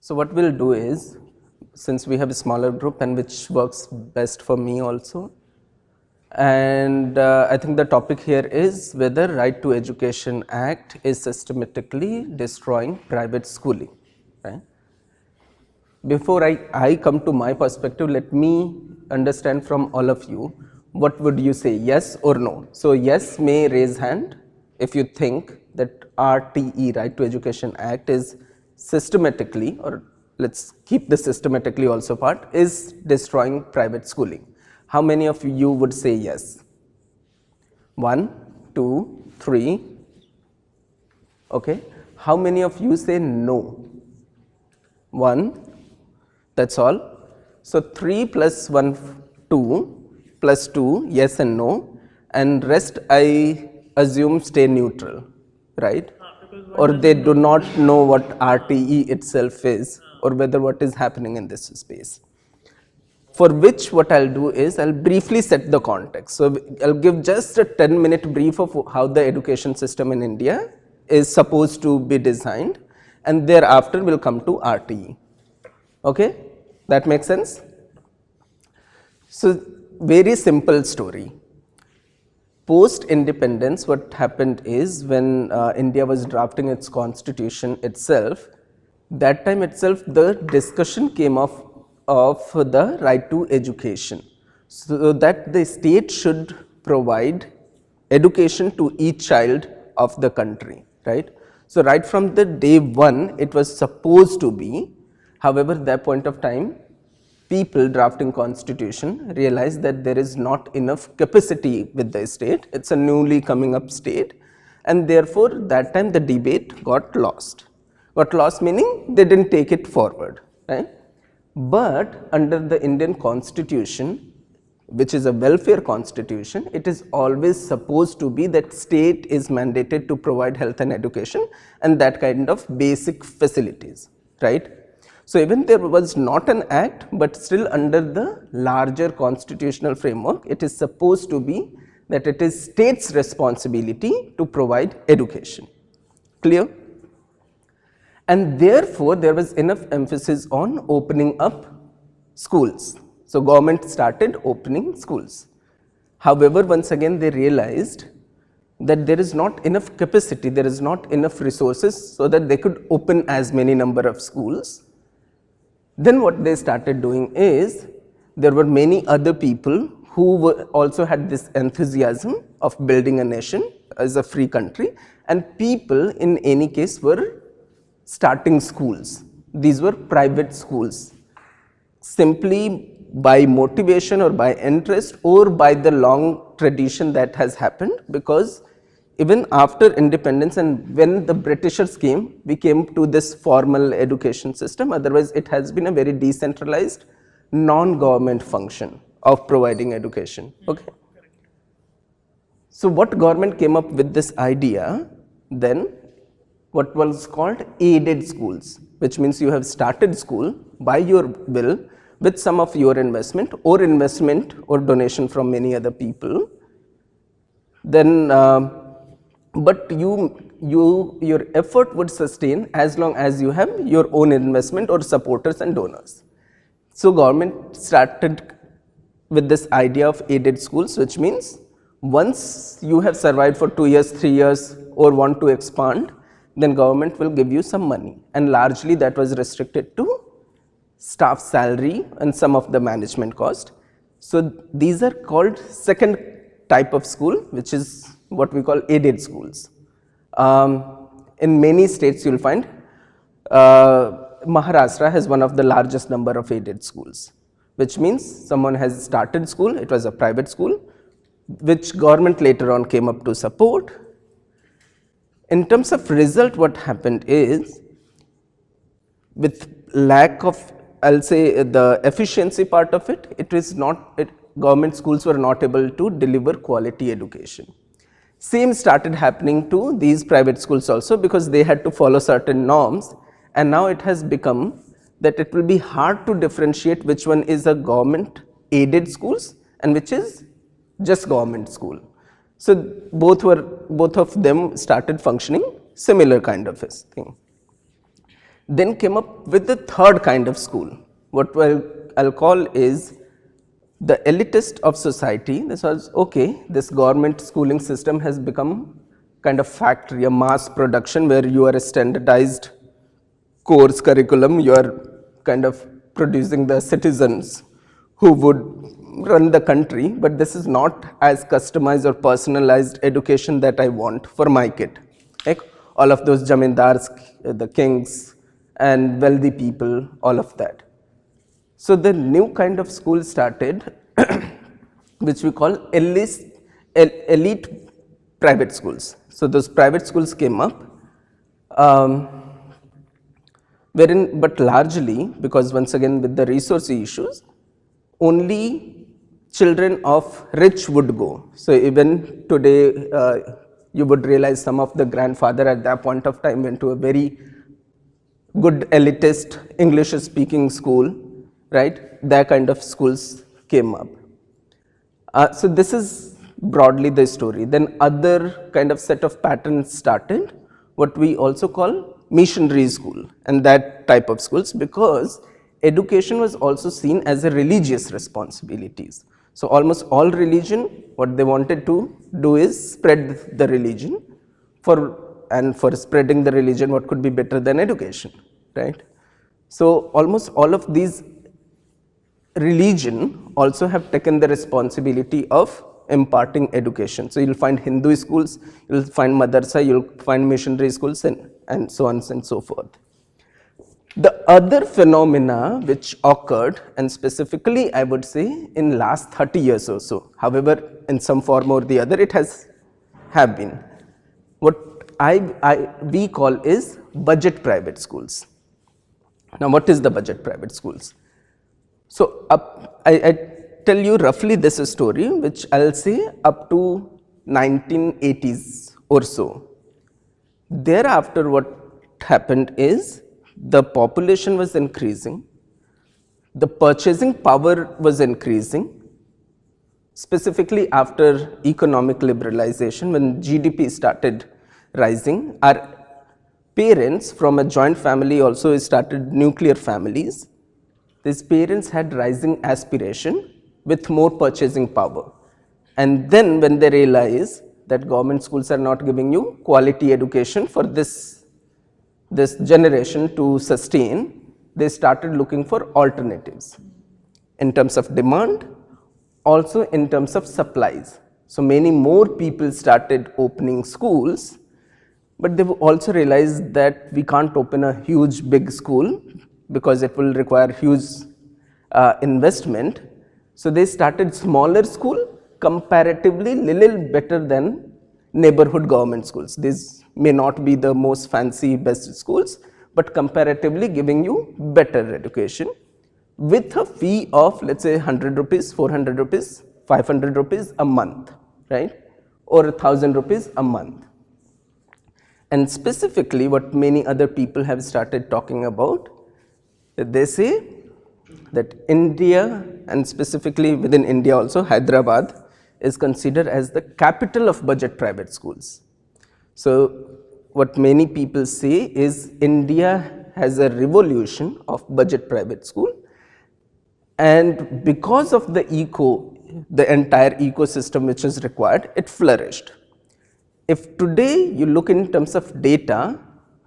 So what we'll do is, since we have a smaller group and which works best for me also, and I think the topic here is whether Right to Education Act is systematically destroying private schooling, right? Before I come to my perspective, let me understand from all of you, what would you say, yes or no? So yes may raise hand if you think that RTE, Right to Education Act, is systematically, or let's keep the systematically also part, is destroying private schooling. How many of you would say yes? 1, 2, 3. Okay. How many of you say no? 1. That's all. So 3 plus 1, 2, plus 2, yes and no, and rest I assume stay neutral, right? Or they do not know what RTE itself is, or whether what is happening in this space. For which what I'll do is, I'll briefly set the context. So I'll give just a 10-minute brief of how the education system in India is supposed to be designed, and thereafter we'll come to RTE. Okay, that makes sense? So very simple story. Post independence, what happened is, when India was drafting its constitution itself, that time itself the discussion came of the right to education, so that the state should provide education to each child of the country, right? So right from the day one it was supposed to be. However, at that point of time, people drafting constitution realized that there is not enough capacity with the state. It's a newly coming up state, and therefore that time the debate got lost. Got lost meaning they didn't take it forward, right? But under the Indian constitution, which is a welfare constitution, it is always supposed to be that state is mandated to provide health and education and that kind of basic facilities, right? So even there was not an act, but still under the larger constitutional framework, it is supposed to be that it is state's responsibility to provide education. Clear? And therefore there was enough emphasis on opening up schools. So government started opening schools. However, once again they realized that there is not enough capacity, there is not enough resources so that they could open as many number of schools. Then what they started doing is, there were many other people who also had this enthusiasm of building a nation as a free country, and people in any case were starting schools. These were private schools, simply by motivation or by interest or by the long tradition that has happened, because even after independence and when the Britishers came, we came to this formal education system. Otherwise, it has been a very decentralized, non-government function of providing education. Okay. So what government came up with this idea then, what was called aided schools, which means you have started school by your will with some of your investment or donation from many other people. Then but your effort would sustain as long as you have your own investment or supporters and donors. So government started with this idea of aided schools, which means once you have survived for 2 years, 3 years or want to expand, then government will give you some money, and largely that was restricted to staff salary and some of the management cost. So these are called second type of school, which is what we call aided schools. In many states you will find Maharashtra has one of the largest number of aided schools, which means someone has started school, it was a private school, which government later on came up to support. In terms of result, what happened is, with lack of, I'll say, the efficiency part of it, government schools were not able to deliver quality education. Same started happening to these private schools also, because they had to follow certain norms, and now it has become that it will be hard to differentiate which one is a government aided schools and which is just government school. So both of them started functioning similar kind of a thing. then came up with the third kind of school, what I'll call is the elitist of society. This was, okay, this government schooling system has become kind of factory, a mass production where you are a standardized course curriculum, you are kind of producing the citizens who would run the country, but this is not as customized or personalized education that I want for my kid. Like all of those jamindars, the kings and wealthy people, all of that. So the new kind of school started which we call elite private schools. So those private schools came up wherein, but largely because once again with the resource issues, only children of rich would go. So even today you would realize some of the grandfather at that point of time went to a very good elitist English speaking school, right? That kind of schools came up. So this is broadly the story. Then other kind of set of patterns started, what we also call missionary school and that type of schools, because education was also seen as a religious responsibilities. So almost all religion, what they wanted to do is spread the religion, for spreading the religion, what could be better than education, right? So almost all of these religion also have taken the responsibility of imparting education. So you'll find Hindu schools, you'll find madrasa, you'll find missionary schools and so on and so forth. The other phenomena which occurred, and specifically I would say in last 30 years or so, however in some form or the other it has have been, what we call is budget private schools. Now what is the budget private schools? So I tell you roughly this story which I'll say up to 1980s or so. Thereafter what happened is the population was increasing, the purchasing power was increasing, specifically after economic liberalization when GDP started rising. Our parents from a joint family also started nuclear families. These parents had rising aspiration with more purchasing power. And then when they realize that government schools are not giving you quality education for this generation to sustain, they started looking for alternatives in terms of demand, also in terms of supplies. So many more people started opening schools, but they also realized that we can't open a huge big school because it will require huge investment. So they started smaller school, comparatively little better than neighborhood government schools. These may not be the most fancy best schools, but comparatively giving you better education with a fee of let's say 100 rupees, 400 rupees, 500 rupees a month, right, or 1000 rupees a month. And specifically what many other people have started talking about, they say that India, and specifically within India also Hyderabad, is considered as the capital of budget private schools. So what many people say is India has a revolution of budget private school, and because of the entire ecosystem which is required, it flourished. If today you look in terms of data,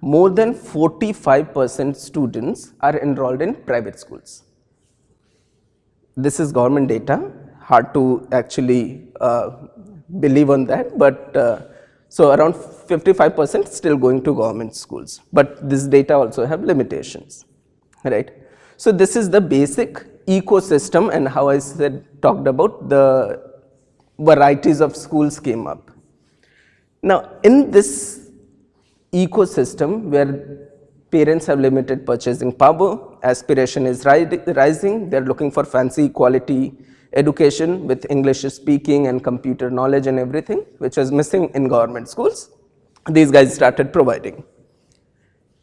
more than 45% students are enrolled in private schools. This is government data, hard to actually believe on that, but so around 55% still going to government schools, but this data also have limitations, right? So this is the basic ecosystem, and how I talked about the varieties of schools came up. Now in this ecosystem where parents have limited purchasing power, aspiration is rising, they are looking for fancy quality education with English speaking and computer knowledge and everything, which was missing in government schools. These guys started providing.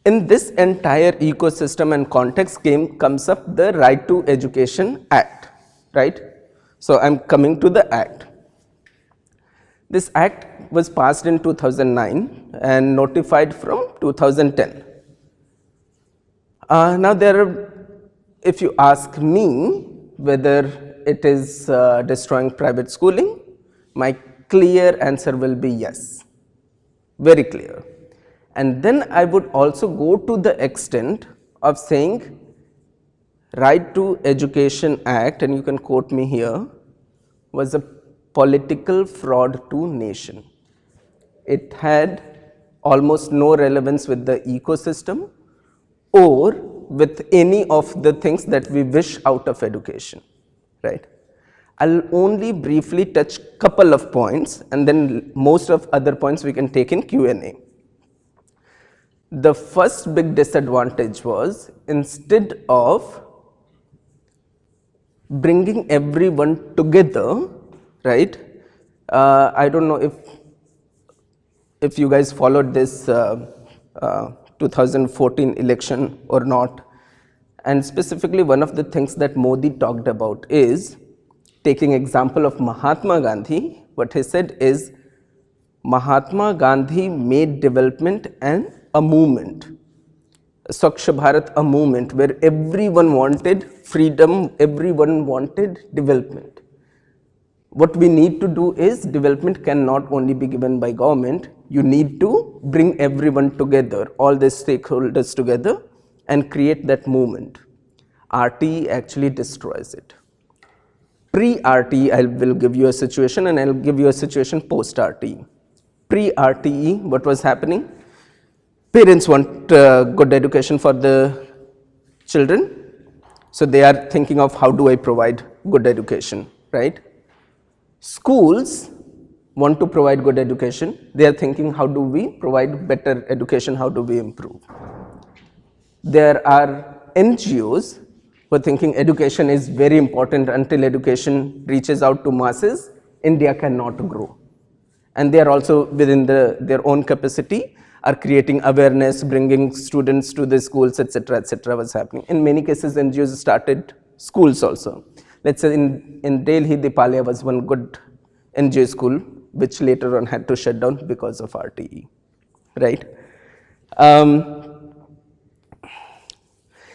In this entire ecosystem and context comes up the Right to Education Act, right? So I'm coming to the act. This act was passed in 2009 and notified from 2010. Now if you ask me whether it is destroying private schooling, my clear answer will be yes, very clear. And then I would also go to the extent of saying Right to Education Act, and you can quote me here, was a political fraud to nation. It had almost no relevance with the ecosystem or with any of the things that we wish out of education, right? I'll only briefly touch couple of points, and then most of other points we can take in Q&A. The first big disadvantage was, instead of bringing everyone together, right? I don't know if you guys followed this 2014 election or not, and specifically one of the things that Modi talked about is taking example of Mahatma Gandhi. What he said is, Mahatma Gandhi made development and a movement, Swachh Bharat, a movement where everyone wanted freedom, everyone wanted development. What we need to do is, development cannot only be given by government, you need to bring everyone together, all the stakeholders together, and create that movement. RTE actually destroys it. Pre-RTE, I will give you a situation, and I will give you a situation post-RTE. Pre-RTE, what was happening? Parents want good education for the children, so they are thinking of how do I provide good education, right? Schools want to provide good education, they are thinking how do we provide better education, how do we improve. There are NGOs who are thinking education is very important, until education reaches out to masses, India cannot grow. And they are also within their own capacity are creating awareness, bringing students to the schools, etc., was happening. In many cases, NGOs started schools also. Let's say in Delhi, Dipalia was one good NGO school, which later on had to shut down because of RTE, right?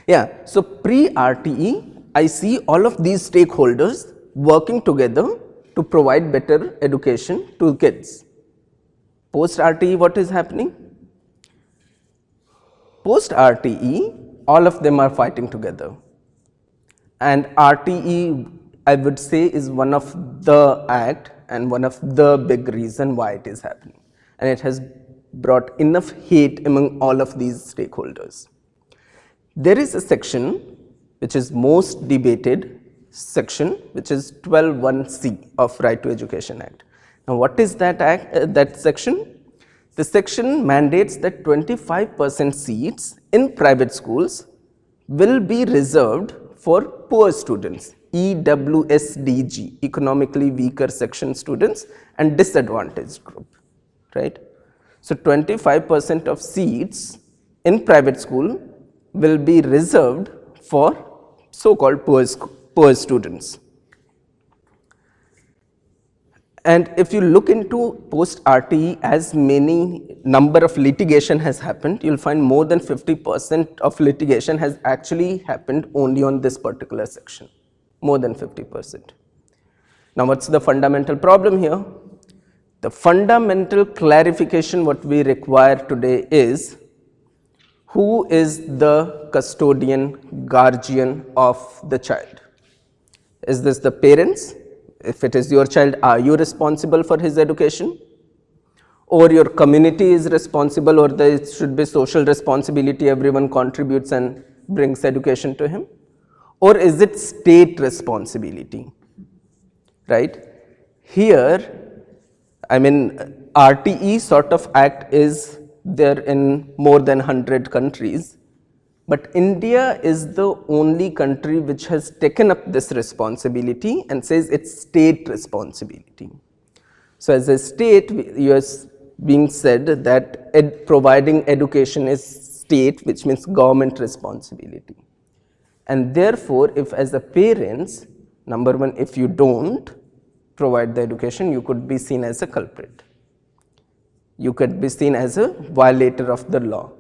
Yeah, so pre-RTE, I see all of these stakeholders working together to provide better education to kids. Post-RTE, what is happening? Post-RTE, all of them are fighting together. And RTE, I would say, is one of the act and one of the big reason why it is happening. And it has brought enough hate among all of these stakeholders. There is a section which is most debated section, which is 12(1)(c) of Right to Education Act. Now, what is that act, that section? The section mandates that 25% seats in private schools will be reserved for poor students, EWSDG, economically weaker section students, and disadvantaged group, right? So 25% of seats in private school will be reserved for so-called poor students. And if you look into post-RTE, as many number of litigation has happened, you'll find more than 50% of litigation has actually happened only on this particular section, more than 50%. Now, what's the fundamental problem here? The fundamental clarification what we require today is, who is the custodian, guardian of the child? Is this the parents? If it is your child, are you responsible for his education? Or your community is responsible, or there should be social responsibility, everyone contributes and brings education to him? Or is it state responsibility, right? Here, I mean, RTE sort of act is there in more than 100 countries, but India is the only country which has taken up this responsibility and says it's state responsibility. So as a state, you are being said that providing education is state, which means government responsibility. And therefore, if as a parents, number one, if you don't provide the education, you could be seen as a culprit. You could be seen as a violator of the law.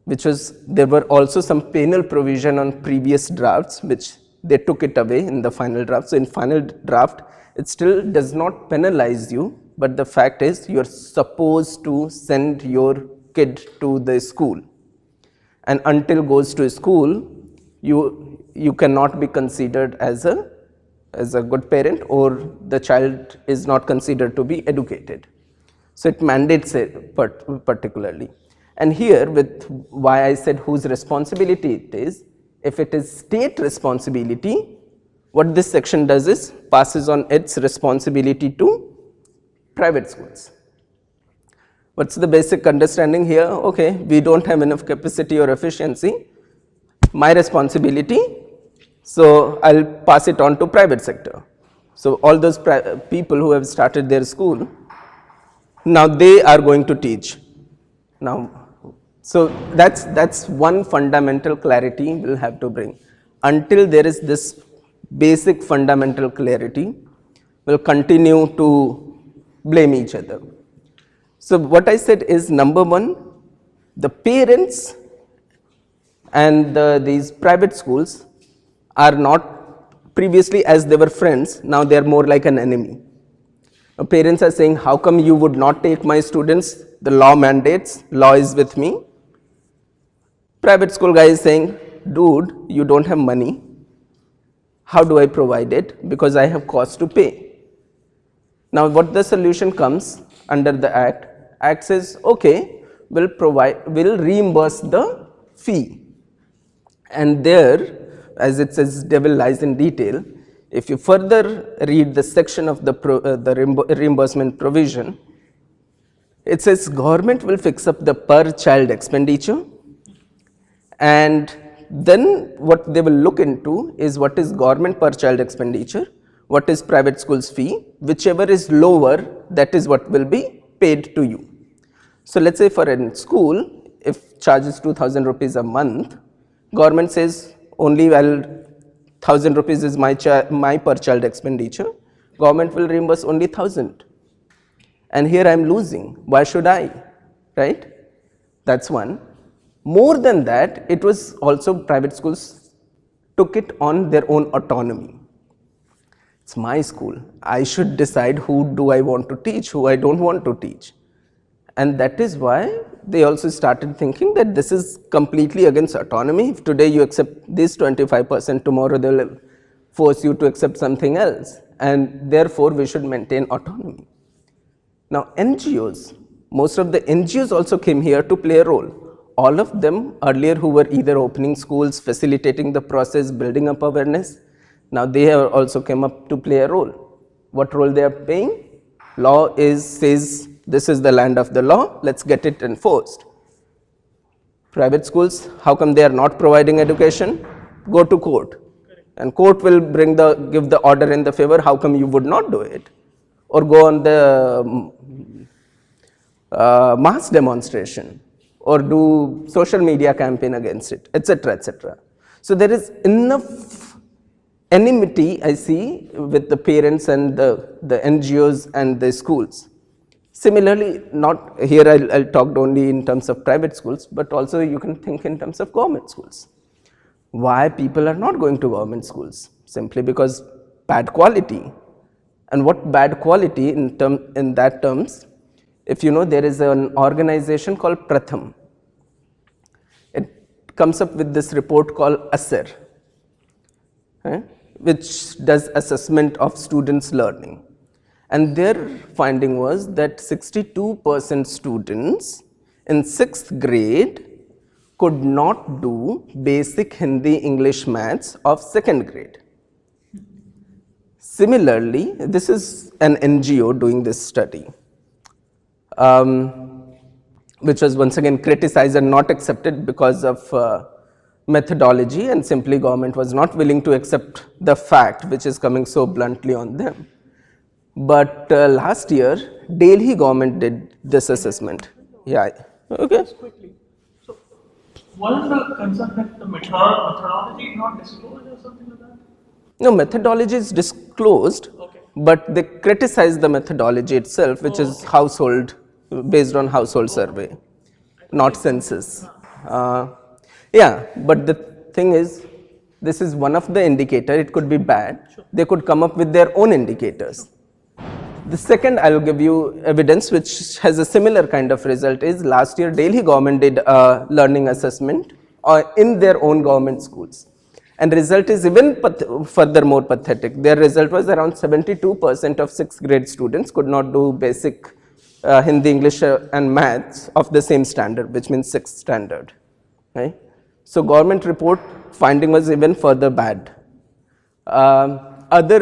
which was, there were also some penal provision on previous drafts, which they took it away in the final draft. So in final draft, it still does not penalize you, but the fact is you are supposed to send your kid to the school, and until goes to school, you cannot be considered as a good parent, or the child is not considered to be educated. So it mandates it particularly. And here, with why I said whose responsibility it is, if it is state responsibility, what this section does is passes on its responsibility to private schools. What's the basic understanding here? Okay, we don't have enough capacity or efficiency, my responsibility, so I'll pass it on to private sector. So all those people who have started their school, now they are going to teach. Now, so that's one fundamental clarity we'll have to bring. Until there is this basic fundamental clarity, we'll continue to blame each other. So what I said is, number one, the parents and these private schools are not, previously as they were friends, now they are more like an enemy. Parents are saying, how come you would not take my students? The law mandates, law is with me. Private school guy is saying, dude, you don't have money. How do I provide it? Because I have cost to pay. Now what the solution comes under the act? Act says, okay, we'll reimburse the fee. And there, as it says, devil lies in detail. If you further read the section of the reimbursement provision, it says government will fix up the per child expenditure, and then what they will look into is what is government per child expenditure, what is private school's fee, whichever is lower, that is what will be paid to you. So let's say for a school, if charges 2,000 rupees a month, government says only 1,000 rupees is my per child expenditure, government will reimburse only 1,000. And here I am losing, why should I, right? That's one. More than that, it was also private schools took it on their own autonomy. It's my school, I should decide who do I want to teach, who I don't want to teach. And that is why they also started thinking that this is completely against autonomy. If today you accept this 25%, tomorrow they will force you to accept something else, and therefore we should maintain autonomy. Now NGOs, most of the NGOs also came here to play a role. All of them earlier who were either opening schools, facilitating the process, building up awareness, now they have also come up to play a role. What role they are playing? Law says this is the land of the law, let's get it enforced. Private schools, how come they are not providing education? Go to court, and court will give the order in the favor, how come you would not do it? Or go on the mass demonstration, or do social media campaign against it, etc., etc. So there is enough enmity I see with the parents and the NGOs and the schools. Similarly, not here I'll talk only in terms of private schools, but also you can think in terms of government schools. Why people are not going to government schools? Simply because bad quality. And what bad quality in that terms? If you know, there is an organization called Pratham. It comes up with this report called ASER, which does assessment of students' learning. And their finding was that 62% students in 6th grade could not do basic Hindi, English, maths of 2nd grade. Similarly, this is an NGO doing this study, which was once again criticized and not accepted because of methodology, and simply government was not willing to accept the fact which is coming so bluntly on them. But last year, Delhi government did this assessment. Yeah, okay. Just quickly. So, wasn't the concern that the methodology is not disclosed or something like that? No, methodology is disclosed, Okay. but they criticize the methodology itself, which is household, based on household survey, not census. Yeah, but the thing is, this is one of the indicator. It could be bad. They could come up with their own indicators. The second I will give you evidence which has a similar kind of result is last year Delhi government did a learning assessment in their own government schools. And result is even furthermore pathetic. Their result was around 72% of 6th grade students could not do basic Hindi, English and maths of the same standard, which means 6th standard. Right? So government report finding was even further bad. Other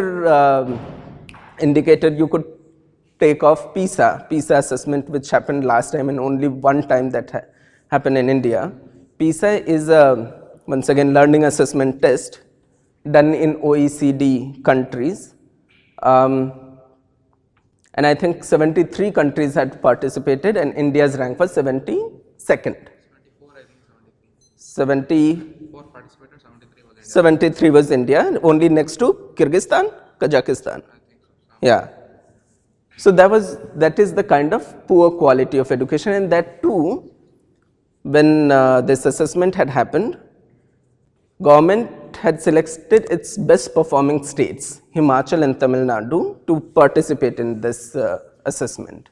indicator you could take off PISA assessment, which happened last time and only one time that happened in India. PISA is a once again learning assessment test done in OECD countries, and I think 73 countries had participated and India's rank was 72nd. 74 participated, 73 was India, only next to Kyrgyzstan, Kazakhstan. Yeah. So that is the kind of poor quality of education, and that too, when this assessment had happened, government had selected its best performing states, Himachal and Tamil Nadu, to participate in this assessment.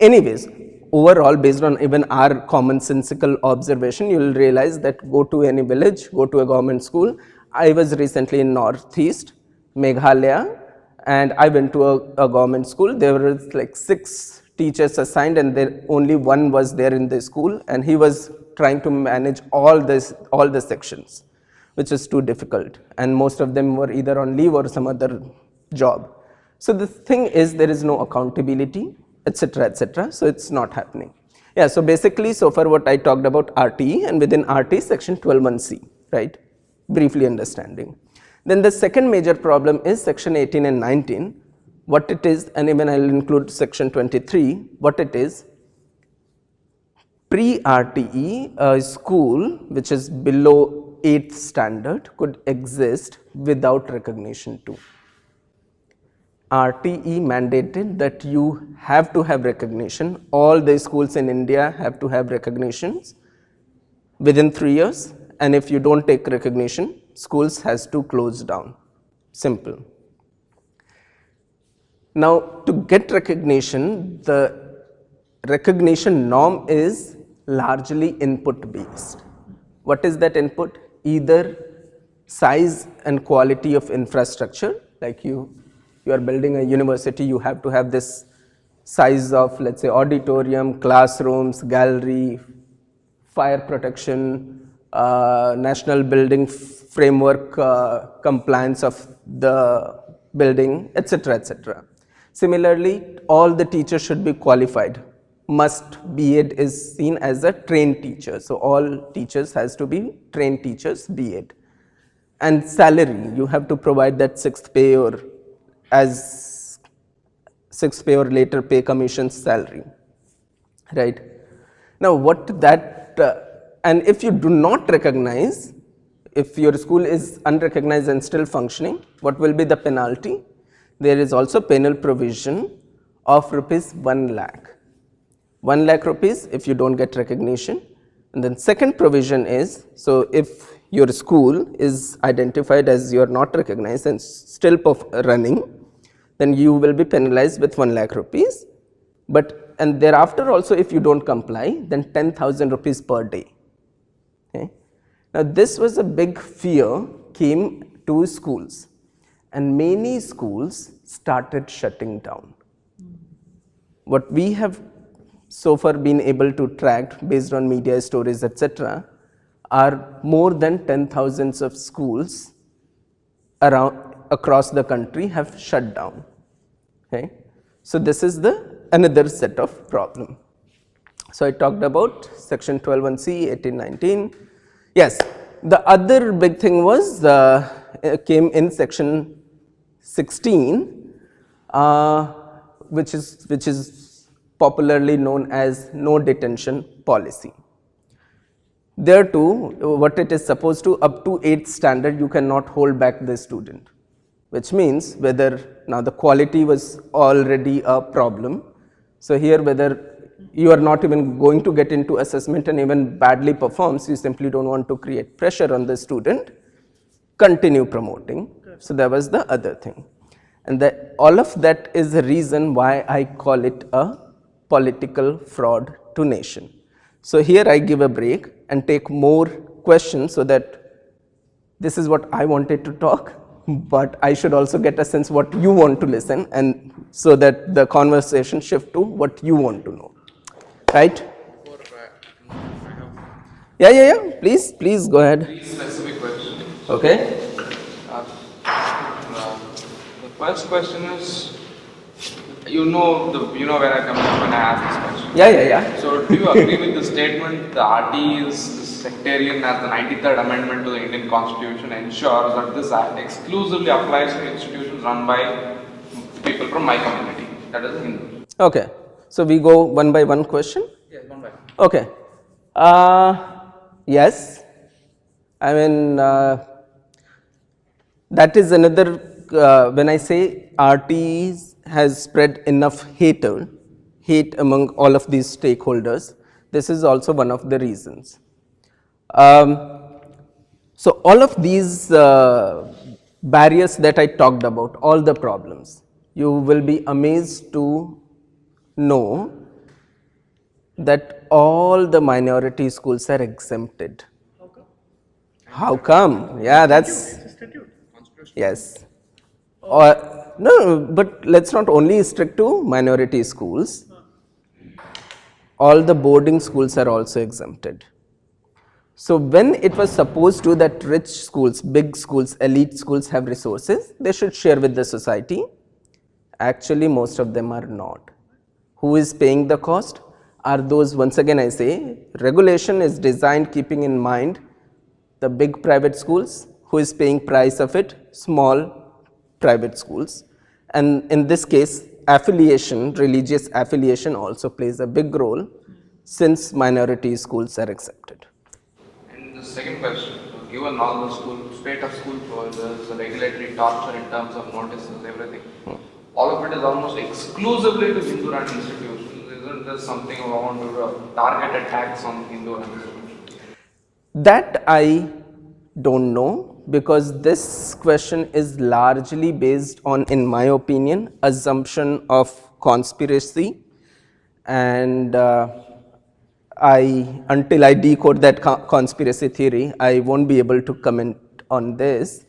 Anyways, overall, based on even our commonsensical observation, you will realize that go to any village, go to a government school. I was recently in Northeast, Meghalaya, and I went to a government school. There were like 6 teachers assigned and there only one was there in the school, and he was trying to manage all the sections, which is too difficult, and most of them were either on leave or some other job. So the thing is, there is no accountability, etc., so it's not happening. Yeah, so basically so far what I talked about RTE, and within RTE section 12(1)(c), right, briefly understanding. Then the second major problem is section 18 and 19, what it is, and even I will include section 23, what it is. Pre-RTE, a school which is below 8th standard could exist without recognition too. RTE mandated that you have to have recognition. All the schools in India have to have recognitions within 3 years, and if you don't take recognition, schools has to close down. Simple. Now, to get recognition, the recognition norm is largely input based. What is that input? Either size and quality of infrastructure, like you are building a university, you have to have this size of, let's say, auditorium, classrooms, gallery, fire protection, national building framework compliance of the building, etc. Similarly, all the teachers should be qualified. Must B.Ed is seen as a trained teacher. So all teachers has to be trained teachers, B.Ed. And salary, you have to provide that 6th pay or as 6th pay or later pay commission salary, right? Now what that, and if you do not recognize, if your school is unrecognized and still functioning, what will be the penalty? There is also penal provision of rupees 1 lakh. 1 lakh rupees if you don't get recognition. And then second provision is, so if your school is identified as you are not recognized and still running, then you will be penalized with 1 lakh rupees. But, and thereafter also if you don't comply, then 10,000 rupees per day. Okay. Now this was a big fear came to schools, and many schools started shutting down. What we have so far been able to track based on media stories, etc., are more than 10,000 of schools across the country have shut down. Okay. So this is the another set of problem. So I talked about section 12(1)(c), 1819. Yes, the other big thing was came in section 16, which is popularly known as no detention policy. There too, what it is supposed to, up to 8th standard, you cannot hold back the student, which means whether, now the quality was already a problem. So here whether you are not even going to get into assessment and even badly performs, you simply don't want to create pressure on the student, continue promoting. So that was the other thing. And that all of that is the reason why I call it a political fraud to nation. So here I give a break and take more questions so that this is what I wanted to talk, but I should also get a sense what you want to listen, and so that the conversation shift to what you want to know, right? Yeah. Please go ahead. Three specific questions. Okay. The first question is, when I come up when I ask this question. Yeah. So, do you agree with the statement the RTE is sectarian as the 93rd Amendment to the Indian Constitution ensures that this act exclusively applies to institutions run by people from my community, that is Hindu? Okay. So we go one by one question? Yes, one by one. Okay. Yes. I mean, that is another, when I say RTE has spread enough hate among all of these stakeholders, this is also one of the reasons. So all of these barriers that I talked about, all the problems, you will be amazed to know that all the minority schools are exempted. How come? Yeah, that's, It's a statute. yes. Or, no, but let's not only stick to minority schools. All the boarding schools are also exempted. So when it was supposed to that rich schools, big schools, elite schools have resources, they should share with the society. Actually, most of them are not. Who is paying the cost? Are those, once again I say, regulation is designed keeping in mind the big private schools. Who is paying price of it? Small private schools. And in this case, affiliation, religious affiliation also plays a big role since minority schools are accepted. And the second question, given all the state of school closures, the regulatory torture in terms of notices, everything, all of it is almost exclusively to Hindu run institutions. Isn't there something around target attacks on Hindu run institutions? That I don't know, because this question is largely based on, in my opinion, assumption of conspiracy, and until I decode that conspiracy theory, I won't be able to comment on this.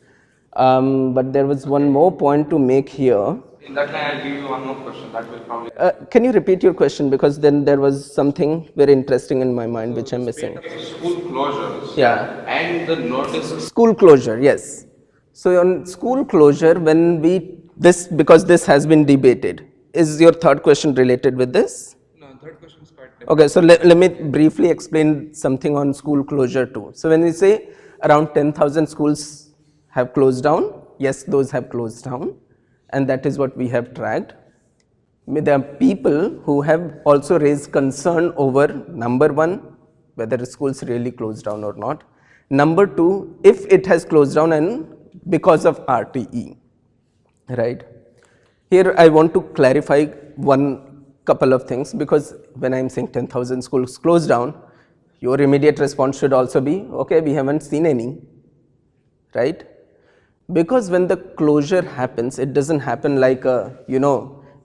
But there was one more point to make here. In that line, I'll give you one more question. That will probably. Can you repeat your question, because then there was something very interesting in my mind which I'm missing. School closures. Yeah. And the notices. School closure, yes. So on school closure, when because this has been debated, is your third question related with this? No, third question is quite different. Okay, so let me briefly explain something on school closure too. So when we say around 10,000 schools have closed down, yes, those have closed down, and that is what we have tracked. There are people who have also raised concern over, number one, whether schools really closed down or not. Number two, if it has closed down and because of RTE, right? Here I want to clarify one couple of things, because when I'm saying 10,000 schools closed down, your immediate response should also be, okay, we haven't seen any, right? Because when the closure happens, it doesn't happen like a,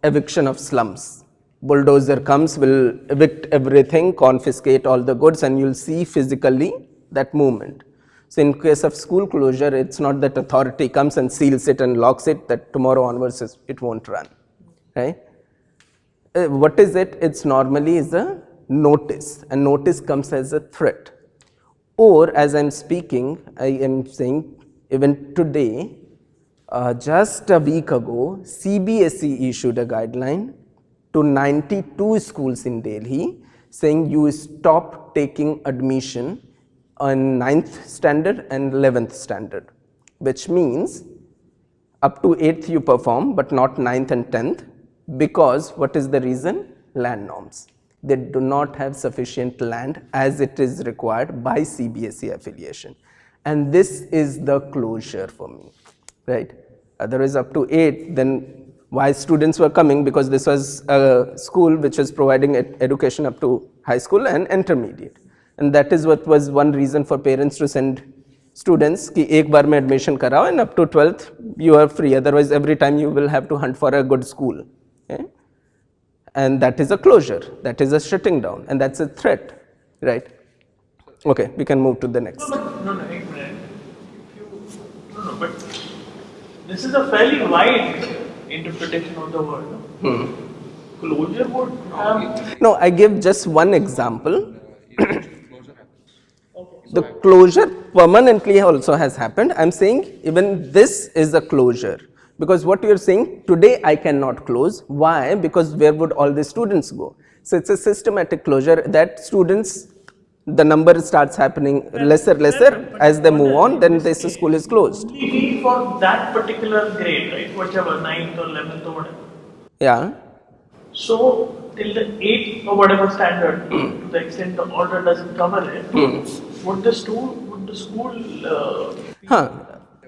eviction of slums. Bulldozer comes, will evict everything, confiscate all the goods, and you'll see physically that movement. So in case of school closure, it's not that authority comes and seals it and locks it, that tomorrow onwards it won't run, right? What is it? It's normally is a notice, and notice comes as a threat. Or as I'm speaking, I am saying even today, just a week ago, CBSE issued a guideline to 92 schools in Delhi saying you stop taking admission on 9th standard and 11th standard, which means up to 8th you perform, but not 9th and 10th, because what is the reason? Land norms. They do not have sufficient land as it is required by CBSE affiliation. And this is the closure for me, right? Otherwise up to 8, then Why students were coming? Because this was a school which was providing education up to high school and intermediate. And that is what was one reason for parents to send students ki ek bar mein admission karao and up to 12th you are free. Otherwise every time you will have to hunt for a good school. Okay? And that is a closure, that is a shutting down, and that's a threat, right? Okay, we can move to the next. No, एक minute. But this is a fairly wide interpretation of the word. Closure would have. No, I give just one example. The closure permanently also has happened. I'm saying even this is a closure. Because what you're saying, today I cannot close. Why? Because where would all the students go? So it's a systematic closure that students, the number starts happening lesser as they move on, then this school is closed. Only be for that particular grade, right? Whichever, 9th or 11th or whatever. Yeah. So till the 8th or whatever standard, to the extent the order doesn't cover it, would the school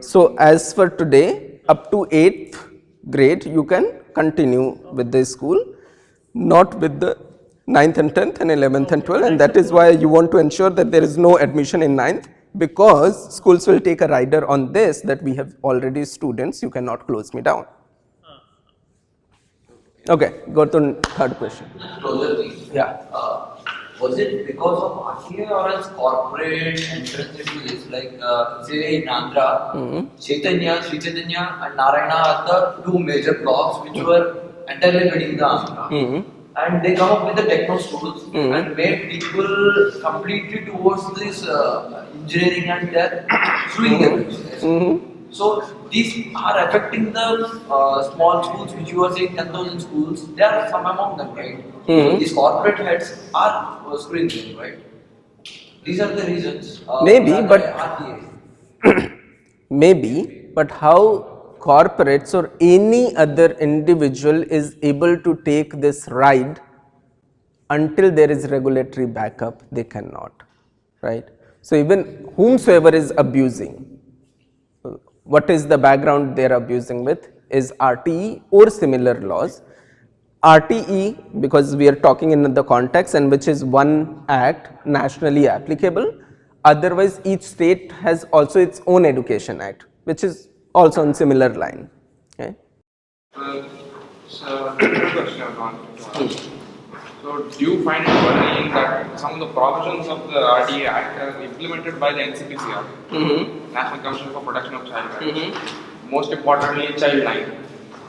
So as for today, up to 8th grade, you can continue with the school, not with the 9th and 10th and 11th and 12th, and that is why you want to ensure that there is no admission in 9th, because schools will take a rider on this, that we have already students, you cannot close me down. Okay, go to third question. Closer, please. Yeah. Was it because of RTE or else corporate entrance into this? Like, say in Andhra, Chaitanya, Sri Chaitanya and Narayana are the two major blocks which were entirely made in the Andhra. And they come up with the techno schools and made people completely towards this engineering, and they're doing them. So these are affecting the small schools which you are saying 10,000 schools. There are some among them, right? So these corporate heads are screwing them, right? These are the reasons. Maybe, but RTE. maybe, but how corporates or any other individual is able to take this ride until there is regulatory backup, they cannot, right? So even whomsoever is abusing, what is the background they are abusing with is RTE or similar laws. RTE, because we are talking in the context, and which is one act nationally applicable. Otherwise, each state has also its own education act, which is also on similar line. Okay? So, different question I want to ask. So, do you find it worrying that some of the provisions of the RTE Act are implemented by the NCPCR, National Commission for Protection of Child Rights, most importantly, Child Line,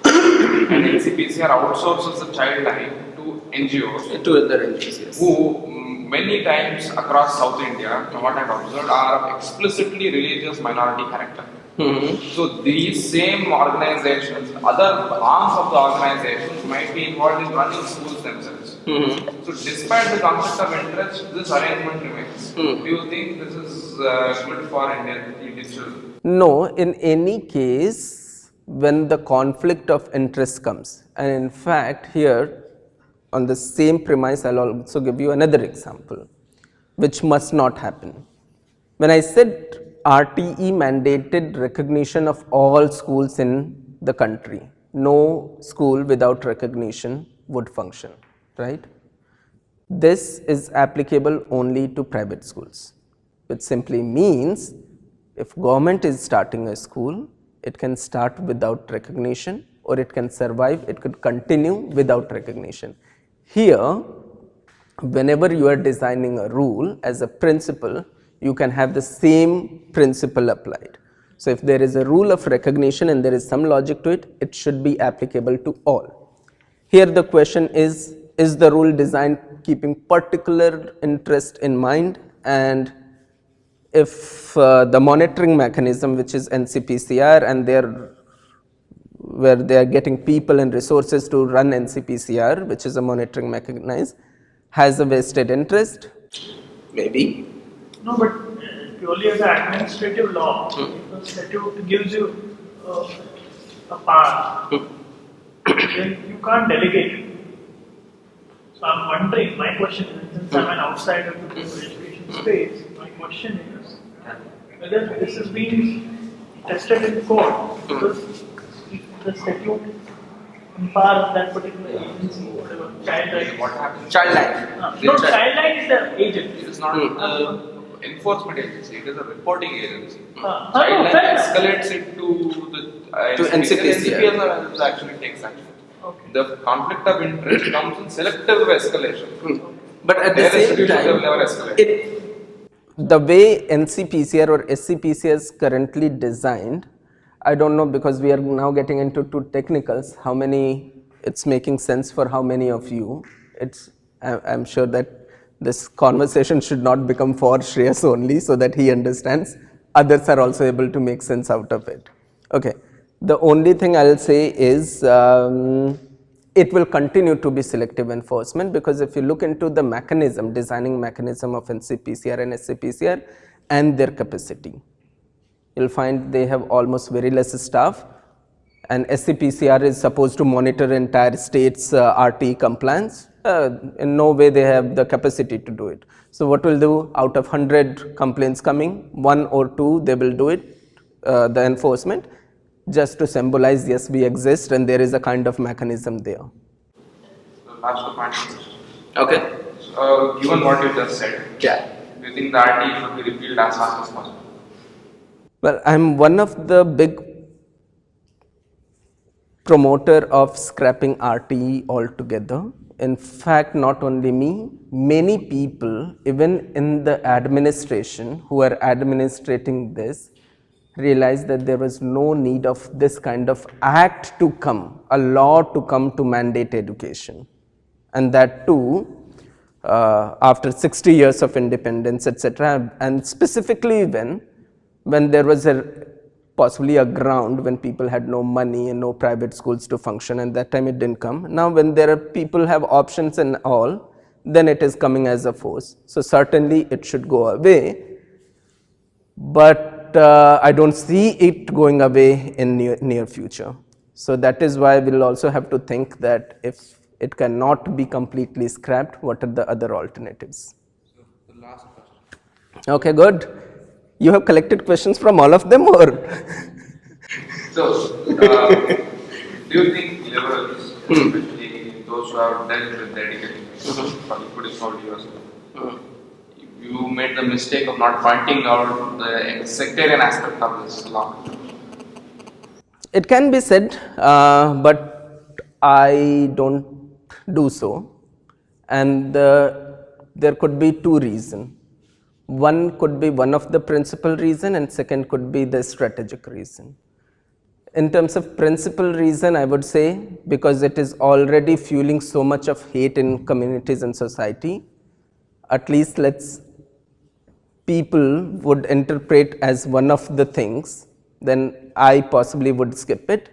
and NCPCR outsources the Child Line to NGOs, To other NGOs, yes. who many times across South India, from what I've observed, are of explicitly religious minority character. So these same organizations, other arms of the organizations might be involved in running schools themselves. So despite the concept of interest, this arrangement remains. Do you think this is good for Indian children? No, in any case, when the conflict of interest comes, and in fact here on the same premise, I'll also give you another example, which must not happen. When I said RTE mandated recognition of all schools in the country, no school without recognition would function, right? This is applicable only to private schools, which simply means if government is starting a school, it can start without recognition, or it can survive, it could continue without recognition. Here, whenever you are designing a rule as a principle, you can have the same principle applied. So if there is a rule of recognition and there is some logic to it, it should be applicable to all. Here the question is the rule designed keeping particular interest in mind, and if the monitoring mechanism, which is NCPCR, and where they are getting people and resources to run NCPCR, which is a monitoring mechanism, has a vested interest? Maybe. No, but purely as an administrative law, the statute gives you a power, then you can't delegate it. So I'm wondering, my question is, since I'm an outsider to the education space, my question is whether this is being tested in court, because if the statute empower that particular agency, whatever, child rights. What happens? Childline. No, child right is the agent. It is not the enforcement agency, it is a reporting agency. no, Childline fair enough. escalates it to the To NCPCR. NCPCR actually takes action. Okay. The conflict of interest comes in selective escalation. But at the Their same institutions have time, never escalated. the way NCPCR or SCPCR is currently designed, I don't know, because we are now getting into too technicals, how many it's making sense for how many of you. I'm sure that this conversation should not become for Shreyas only, so that he understands. Others are also able to make sense out of it. Okay. The only thing I'll say is it will continue to be selective enforcement, because if you look into the mechanism, designing mechanism of NCPCR and SCPCR and their capacity, you'll find they have almost very less staff, and SCPCR is supposed to monitor entire state's RTE compliance. In no way they have the capacity to do it. So what will do, out of 100 complaints coming, 1 or 2 they will do it, the enforcement, just to symbolize, yes, we exist and there is a kind of mechanism there. The last two points. Okay. Given what you just said, Yeah. do you think the RTE should be repealed as fast as possible? Well, I'm one of the big promoter of scrapping RTE altogether. In fact, not only me, many people, even in the administration who are administrating this, realized that there was no need of this kind of act to come, a law to come to mandate education. And that too, after 60 years of independence, etc., and specifically when there was possibly a ground when people had no money and no private schools to function, and that time it didn't come. Now when there are people have options and all, then it is coming as a force. So certainly it should go away, but I don't see it going away in near future. So that is why we'll also have to think that if it cannot be completely scrapped, what are the other alternatives? So the last question. Okay, good. You have collected questions from all of them, or? So, do you think liberals, especially those who have dealt with the education, particularly for years, you made the mistake of not pointing out the sectarian aspect of this law? It can be said, but I don't do so, and there could be two reasons. One could be one of the principal reason, and second could be the strategic reason. In terms of principal reason, I would say because it is already fueling so much of hate in communities and society, at least people would interpret as one of the things, then I possibly would skip it,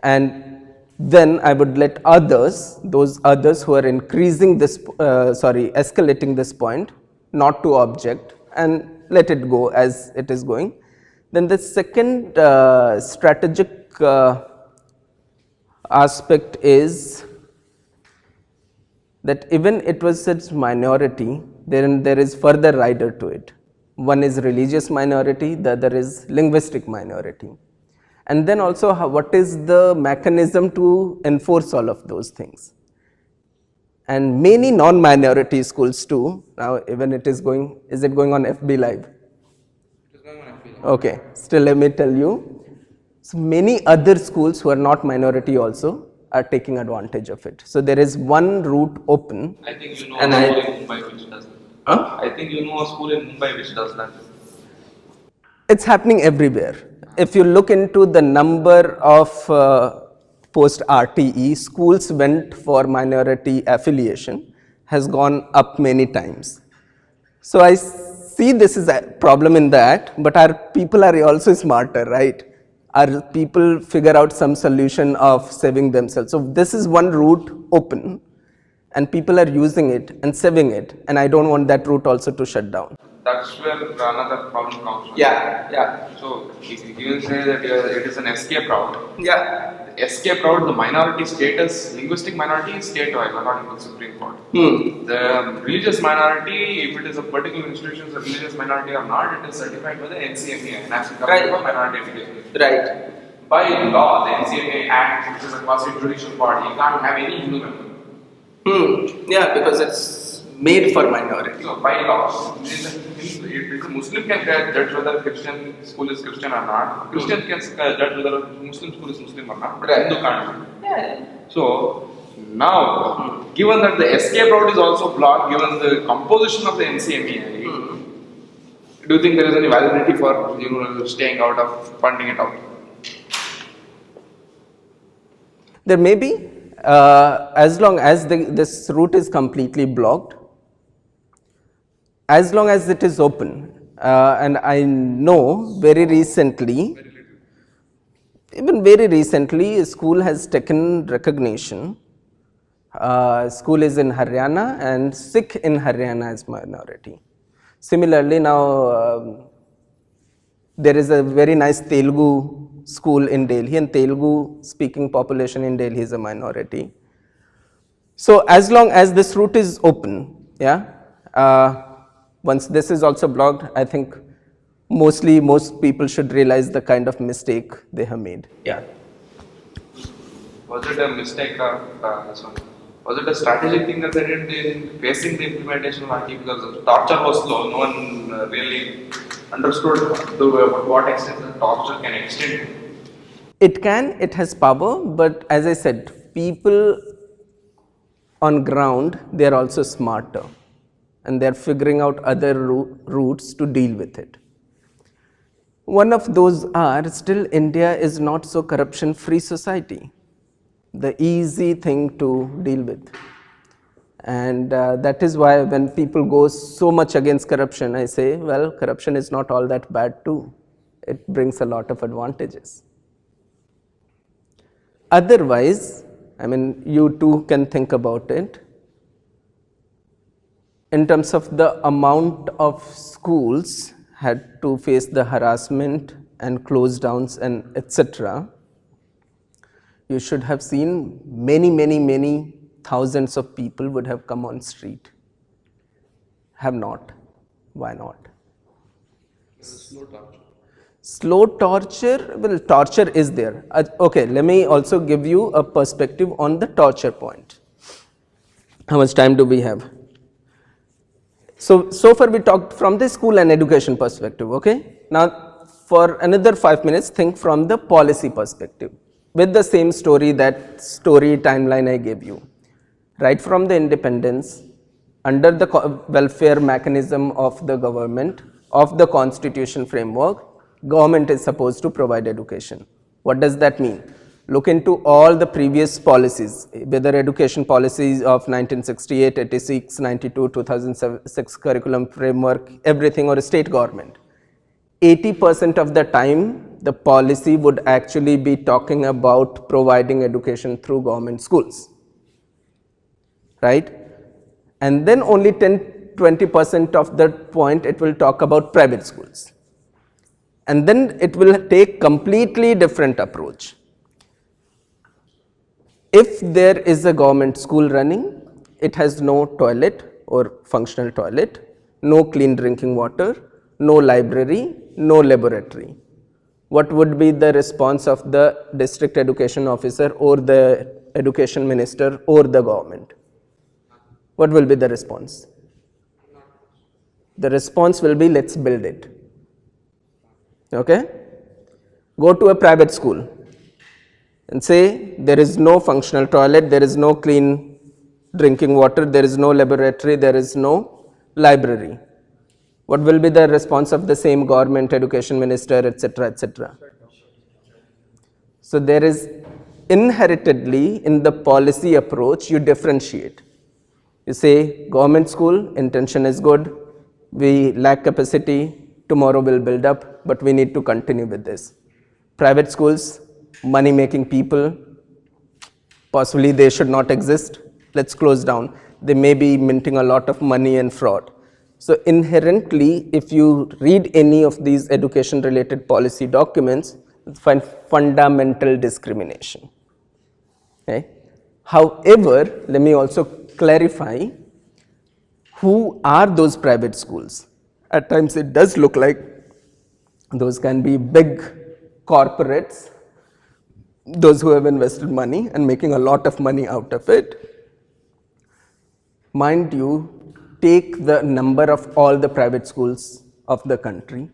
and then I would let those others who are increasing this, escalating this point, not to object and let it go as it is going. Then the second strategic aspect is that even it was such minority, then there is further rider to it. One is religious minority, the other is linguistic minority. And then also what is the mechanism to enforce all of those things? And many non-minority schools too, now even it is going on FB Live? It is going on FB Live. Okay, still let me tell you. So many other schools who are not minority also are taking advantage of it. So there is one route open. I think you know And a school in Mumbai which does that. Huh? I think you know a school in Mumbai which does that. It's happening everywhere. If you look into the number of post RTE, schools went for minority affiliation has gone up many times. So I see this is a problem in that, but our people are also smarter, right? Our people figure out some solution of saving themselves. So this is one route open, and people are using it and saving it, and I don't want that route also to shut down. That's where another problem comes from. Yeah. So, if you say that it is an escape route, Yeah. escape route, the minority status, linguistic minority is state-wise according to the Supreme Court. The religious minority, if it is a particular institution, is a religious minority or not, it is certified by the NCME, National Committee for Minority Education. Right. by law, the NCMA Act, which is a quasi-judicial body, you can't have any Hindu member. Yeah, because it's made for minority. So by law, a Muslim can judge whether Christian school is Christian or not. Christian can judge whether Muslim school is Muslim or not. But Hindu can't. Yeah. So now, given that the escape route is also blocked, given the composition of the NCMA, do you think there is any validity for staying out of funding it out? There may be, as long as this route is completely blocked, as long as it is open. And I know very recently, even very recently, a school has taken recognition. School is in Haryana and Sikh in Haryana as minority. Similarly, now there is a very nice Telugu school in Delhi, and Telugu speaking population in Delhi is a minority. So as long as this route is open, once this is also blocked, I think most people should realize the kind of mistake they have made. Yeah. Was it a mistake was it a strategic thing that they did in facing the implementation of RTE, because the torture was slow? No one really understood to what extent the torture can extend. It has power, but as I said, people on ground, they are also smarter and they are figuring out other routes to deal with it. One of those are, still India is not so corruption free society, the easy thing to deal with. And that is why when people go so much against corruption, I say, well, corruption is not all that bad too. It brings a lot of advantages. Otherwise, I mean, you too can think about it. In terms of the amount of schools had to face the harassment and close downs and etc., you should have seen many thousands of people would have come on street. Have not. Why not? Slow torture. Slow torture, well, torture is there. Okay, let me also give you a perspective on the torture point. How much time do we have? So far we talked from the school and education perspective, okay? Now, for another 5 minutes, think from the policy perspective with the same story, that story timeline I gave you. Right from the independence, under the welfare mechanism of the government, of the constitution framework, government is supposed to provide education. What does that mean? Look into all the previous policies, whether education policies of 1968, 86, 92, 2006 curriculum framework, everything, or state government. 80% of the time, the policy would actually be talking about providing education through government schools, right? And then only 10-20% of that point, it will talk about private schools. And then it will take completely different approach. If there is a government school running, it has no toilet or functional toilet, no clean drinking water, no library, no laboratory. What would be the response of the district education officer or the education minister or the government? What will be the response? The response will be, let's build it. Okay? Go to a private school and say, there is no functional toilet, there is no clean drinking water, there is no laboratory, there is no library. What will be the response of the same government, education minister, etc., etc.? So there is inheritedly in the policy approach, you differentiate. You say, government school, intention is good, we lack capacity, tomorrow we'll build up, but we need to continue with this. Private schools, money making people, possibly they should not exist, let's close down. They may be minting a lot of money and fraud. So inherently, if you read any of these education related policy documents, you find fundamental discrimination. Okay? However, let me also clarify, who are those private schools? At times it does look like those can be big corporates those who have invested money and making a lot of money out of it. Mind you, take the number of all the private schools of the country.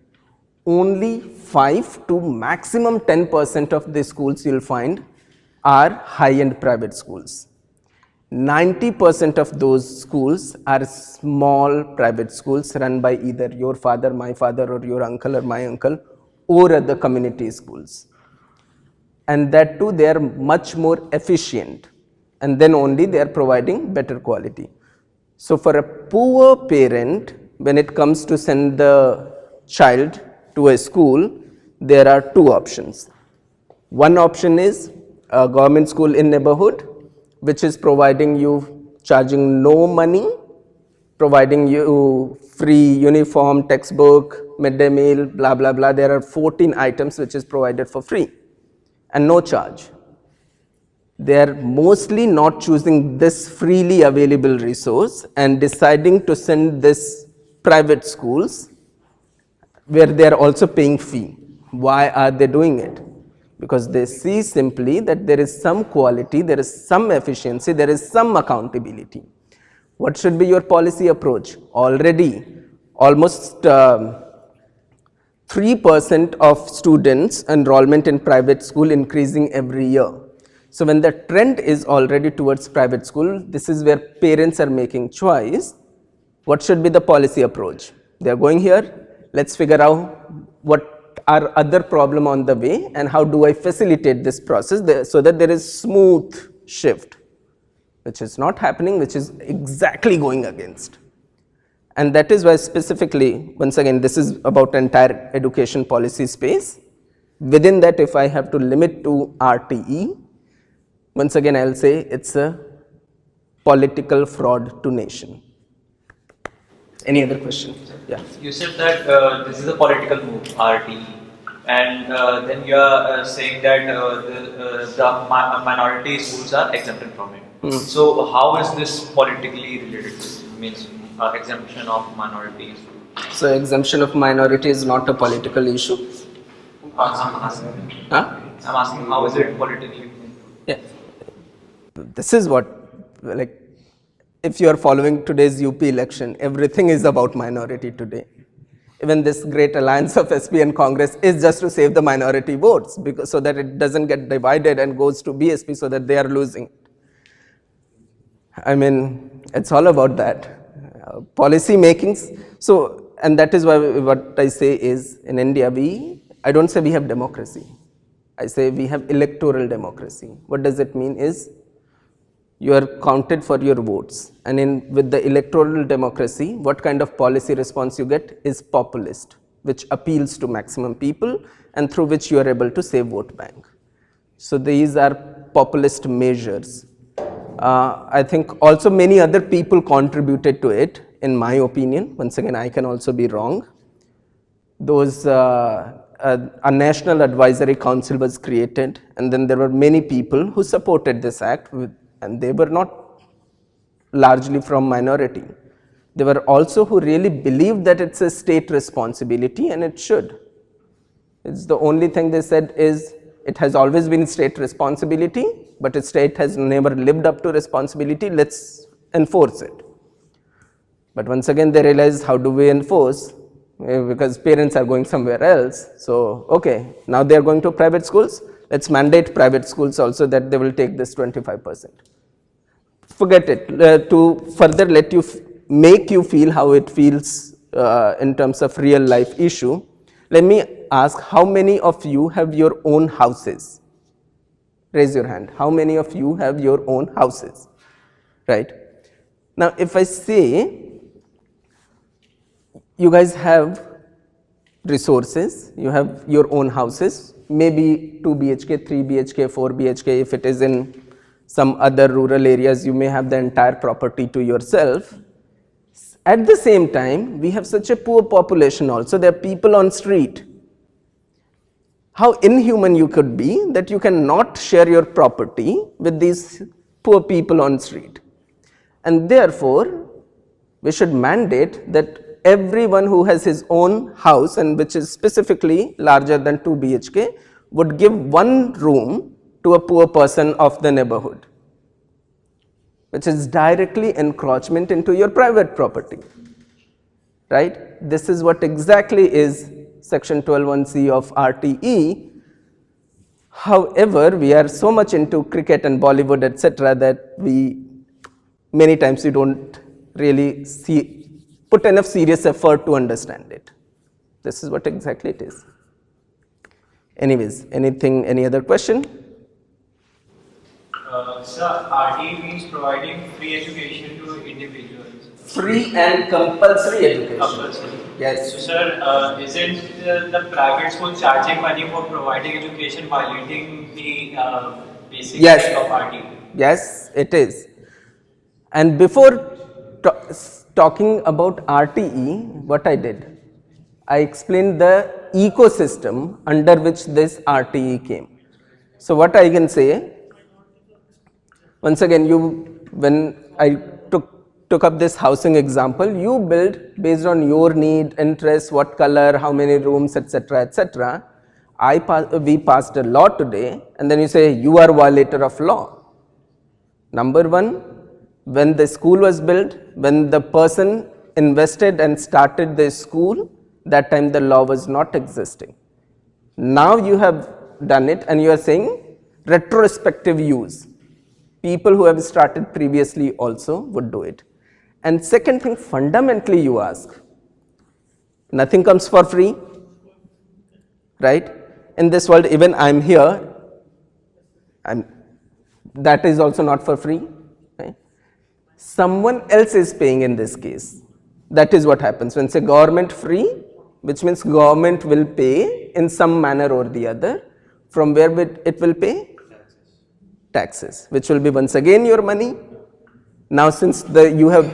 Only 5 to maximum 10% of the schools you'll find are high-end private schools. 90% of those schools are small private schools run by either your father, my father, or your uncle or my uncle, or other community schools. And that too, they are much more efficient, and then only they are providing better quality. So for a poor parent, when it comes to send the child to a school, there are two options. One option is a government school in neighborhood, which is providing you, charging no money, providing you free uniform, textbook, midday meal, blah, blah, blah. There are 14 items which is provided for free and no charge. They are mostly not choosing this freely available resource and deciding to send this private schools where they are also paying fee. Why are they doing it? Because they see simply that there is some quality, there is some efficiency, there is some accountability. What should be your policy approach? Already almost 3% of students enrollment in private school increasing every year. So when the trend is already towards private school, this is where parents are making choice. What should be the policy approach? They are going here, let's figure out what are other problem on the way and how do I facilitate this process so that there is smooth shift, which is not happening, which is exactly going against. And that is why specifically, once again, this is about entire education policy space. Within that, if I have to limit to RTE, once again, I'll say it's a political fraud to nation. Any other question? Yeah. You said that this is a political move, RTE, and then you are saying that the minority schools are exempted from it. So how is this politically related? Means exemption of minorities. So exemption of minority is not a political issue. I'm asking. Huh? I'm asking how is it politically? Yeah. This is what, like, if you are following today's UP election, everything is about minority today. Even this great alliance of SP and Congress is just to save the minority votes, because so that it doesn't get divided and goes to BSP so that they are losing. I mean, it's all about that. Policy makings. So, and that is why what I say is, in India, I don't say we have democracy. I say we have electoral democracy. What does it mean is, you are counted for your votes, and with the electoral democracy, what kind of policy response you get is populist, which appeals to maximum people and through which you are able to save vote bank. So these are populist measures. I think also many other people contributed to it, in my opinion. Once again, I can also be wrong. Those a national advisory council was created, and then there were many people who supported this act, and they were not largely from minority. There were also who really believed that it's a state responsibility and it should. It's the only thing they said is, it has always been state responsibility, but the state has never lived up to responsibility, let's enforce it. But once again, they realized, how do we enforce? Because parents are going somewhere else. So, okay, now they are going to private schools. Let's mandate private schools also that they will take this 25%. Forget it. To further let you make you feel how it feels in terms of real life issue, let me ask, how many of you have your own houses? Raise your hand. How many of you have your own houses? Right? Now, if I say, you guys have resources, you have your own houses, maybe 2 BHK, 3 BHK, 4 BHK, if it is in some other rural areas, you may have the entire property to yourself. At the same time, we have such a poor population also, there are people on street. How inhuman you could be that you cannot share your property with these poor people on street. And therefore, we should mandate that everyone who has his own house, and which is specifically larger than 2 BHK, would give one room to a poor person of the neighborhood, which is directly encroachment into your private property, right? This is what exactly is section 12(1)(c) of RTE. However, we are so much into cricket and Bollywood, etc., that many times we don't really put enough serious effort to understand it. This is what exactly it is. Anyways, any other question? Sir, RTE means providing free education to individuals. Free and compulsory education. Compulsory. Yes. So, sir, isn't the private school charging money for providing education violating the basic Yes. right of RTE? Yes, it is. And before talking about RTE, what I did, I explained the ecosystem under which this RTE came. So what I can say, once again, when I took up this housing example, you build based on your need, interest, what color, how many rooms, etc., etc. We passed a law today, and then you say you are a violator of law. Number one, when the school was built, when the person invested and started the school, that time the law was not existing. Now you have done it and you are saying retrospective use. People who have started previously also would do it. And second thing, fundamentally you ask, nothing comes for free, right? In this world, even I am here, that is also not for free. Right? Someone else is paying in this case. That is what happens when say government free, which means government will pay in some manner or the other. From where it will pay? Taxes, which will be once again your money. Now since you have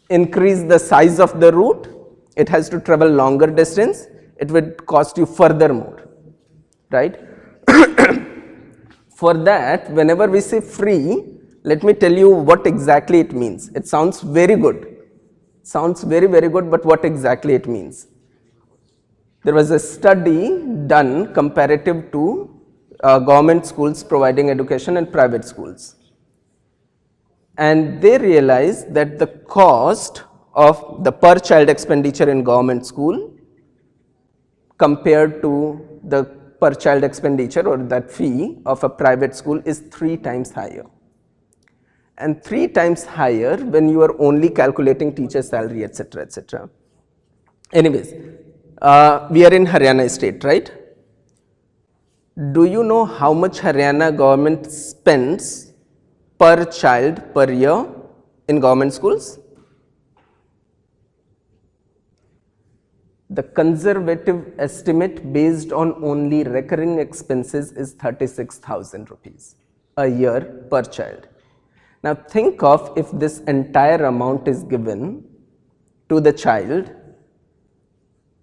increased the size of the route, it has to travel longer distance, it would cost you further more, right? For that, whenever we say free, let me tell you what exactly it means. It sounds very good. Sounds very, very good, but what exactly it means? There was a study done comparative to government schools providing education and private schools. And they realized that the cost of the per child expenditure in government school compared to the per child expenditure or that fee of a private school is 3 times higher. And 3 times higher when you are only calculating teacher salary, etc., etc. Anyways, we are in Haryana state, right? Do you know how much Haryana government spends per child per year in government schools? The conservative estimate based on only recurring expenses is 36,000 rupees a year per child. Now think of if this entire amount is given to the child,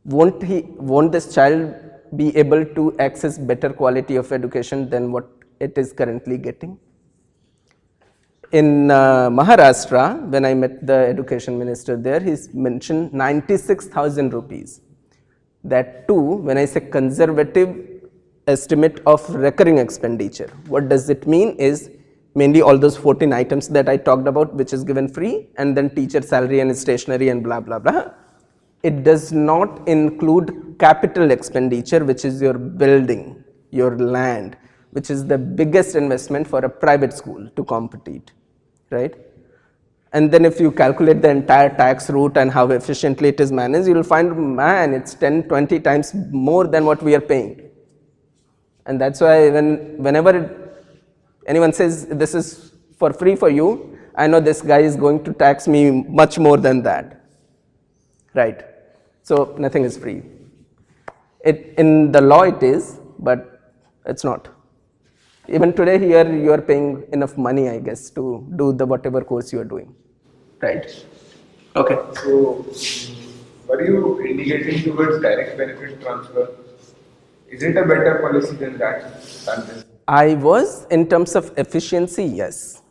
won't this child be able to access better quality of education than what it is currently getting? In Maharashtra, when I met the education minister there, he mentioned 96,000 rupees. That too, when I say conservative estimate of recurring expenditure, what does it mean is mainly all those 14 items that I talked about, which is given free, and then teacher salary and stationery and blah, blah, blah. It does not include capital expenditure, which is your building, your land, which is the biggest investment for a private school to compete, right? And then if you calculate the entire tax route and how efficiently it is managed, you will find, man, it's 10, 20 times more than what we are paying. And that's why whenever anyone says this is for free for you, I know this guy is going to tax me much more than that, right? So nothing is free. In the law it is, but it's not. Even today here you are paying enough money, I guess, to do the whatever course you are doing, right? Okay. So, were you indicating towards direct benefit transfer? Is it a better policy than that? Than this? I was, in terms of efficiency, yes.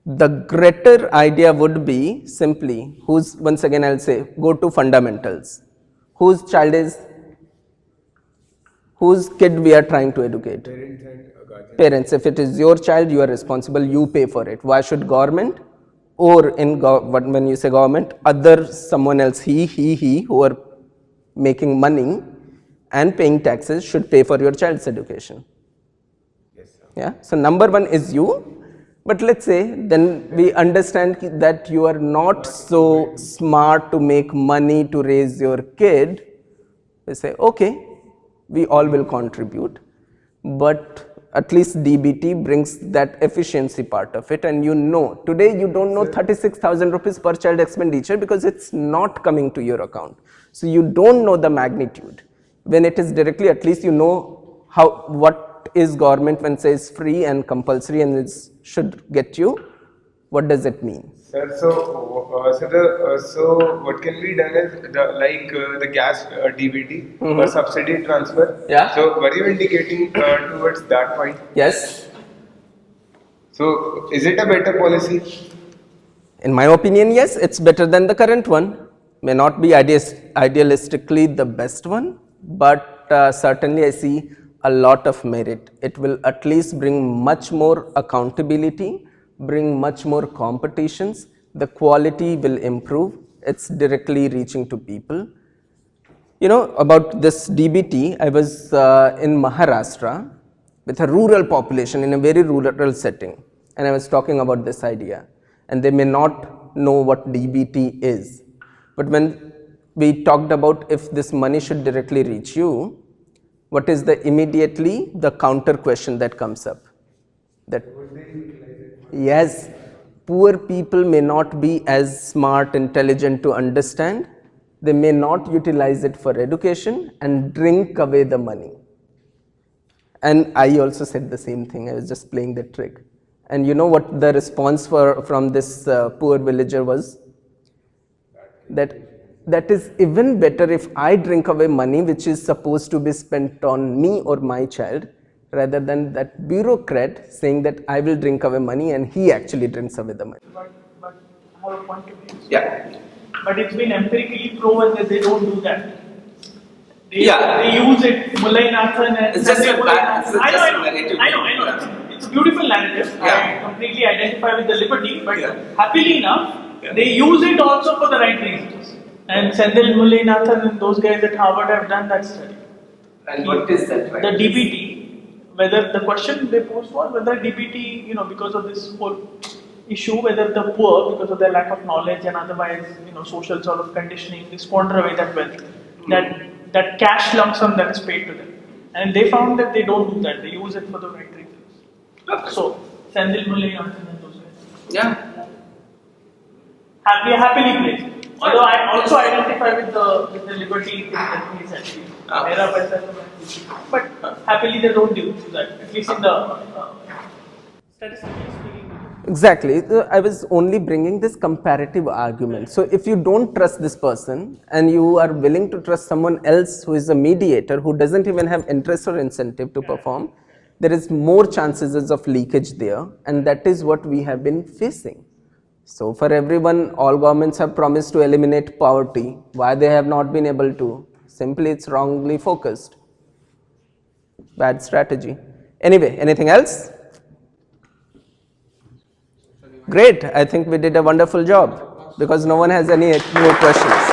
The greater idea would be simply, once again I'll say, go to fundamentals. Whose Whose kid we are trying to educate? Parents and guardians. Parents. If it is your child, you are responsible, you pay for it. Why should government, or when you say government, other someone else, he who are making money and paying taxes should pay for your child's education? Yes, sir. Yeah. So number one is you, but let's say then we understand that you are not so smart to make money to raise your kid. We say, okay, we all will contribute, but at least DBT brings that efficiency part of it, and today you don't know 36,000 rupees per child expenditure because it's not coming to your account. So you don't know the magnitude. When it is directly, at least you know what is government when says free and compulsory and it should get you. What does it mean? Sir, so what can be done is the gas DBT or subsidy transfer. Yeah. So were you indicating towards that point? Yes. So is it a better policy? In my opinion, yes, it's better than the current one. May not be idealistically the best one, but certainly I see a lot of merit. It will at least bring much more accountability, bring much more competitions, the quality will improve, it's directly reaching to people. About this DBT, I was in Maharashtra with a rural population in a very rural setting, and I was talking about this idea, and they may not know what DBT is. But when we talked about if this money should directly reach you, what is immediately the counter question that comes up? That yes, poor people may not be as smart, intelligent to understand. They may not utilize it for education and drink away the money. And I also said the same thing. I was just playing the trick. And you know what the response from this poor villager was? That is even better if I drink away money which is supposed to be spent on me or my child, rather than that bureaucrat saying that I will drink away money and he actually drinks away the money. But I have a point to make. Yeah. But it's been empirically proven that they don't do that. Yeah. They use it, Mulai Nathan and... It's just a narrative. I know. It's a beautiful narrative. Yeah. I completely identify with the liberty, but happily enough, they use it also for the right reasons. And Sendil, Mulai Nathan and those guys at Harvard have done that study. And what is that right? The DBT, whether the question they posed was whether DBT, because of this whole issue, whether the poor, because of their lack of knowledge and otherwise, social sort of conditioning, they squander away that wealth, that cash lump sum that is paid to them. And they found that they don't do that, they use it for the right reasons. Okay. So, Sendil, Mulay, and those guys. Yeah. Happily placed. Although I also identify with the liberty thing that he said. But happily they don't do that, at least in the statistically speaking. Exactly. I was only bringing this comparative argument. So if you don't trust this person and you are willing to trust someone else who is a mediator who doesn't even have interest or incentive to perform, there is more chances of leakage there, and that is what we have been facing. So for everyone, all governments have promised to eliminate poverty. Why they have not been able to? Simply it's wrongly focused. Bad strategy. Anyway, anything else? Great. I think we did a wonderful job because no one has any more questions.